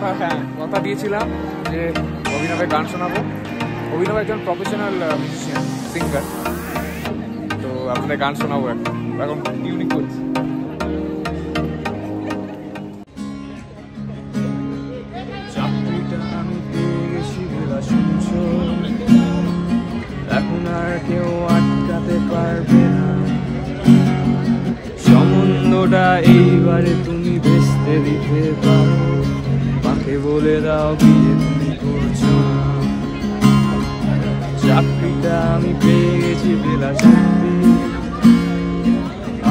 কথা দিয়েছিলাম যে অভিনবের গান শোনাবো। অভিনব একজন প্রফেশনাল মিউজিশিয়ান সিঙ্গার, তো আপনাদের গান শোনাবো এখন টিউনিং করছি। আমি পেয়ে গেছি বেলা শুনছো, এখন আর কেউ আটকাতে পারবে না সম্বন্ধটা, এইবারে তুমি ভেস্তে দিতে পারো, মাকে বলে দাও বিয়ে তুমি করছো না। চাকরিটা আমি পেয়ে গেছি বেলা সত্যি,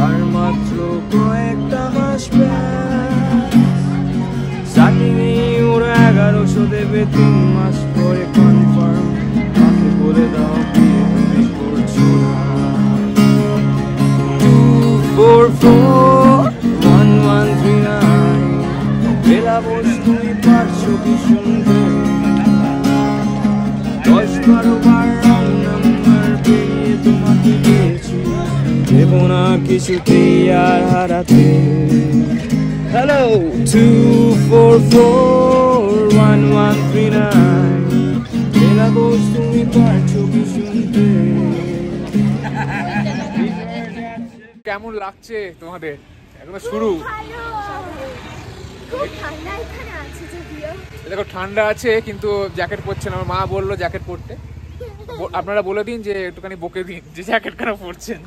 আর মাত্র কয়েকটা মাস স্টার্টিংয়ে ওরা 1100 দেবে, 3 মাস পরে কনফার্ম, মাকে বলে দাও বিয়ে তুমি করছো না। 2441139 বেলা বস তুমি পারছো কি শুনতে, 10-12 বার রং নাম্বার পেরিয়ে তোমাকে পেয়েছি, দেবো না কিছুতেই আর হারাতে। হ্যালো 2441139 বেলা বস তুমি পারছো কি শুনতে। কেমন লাগছে তোমাদের? এখন শুরু। দেখো ঠান্ডা আছে কিন্তু জ্যাকেট পরছে না, আমার মা বললো জ্যাকেট পরতে। আপনারা বলে দিন যে একটুখানি বকে দিন যে জ্যাকেট কেন পরছেন।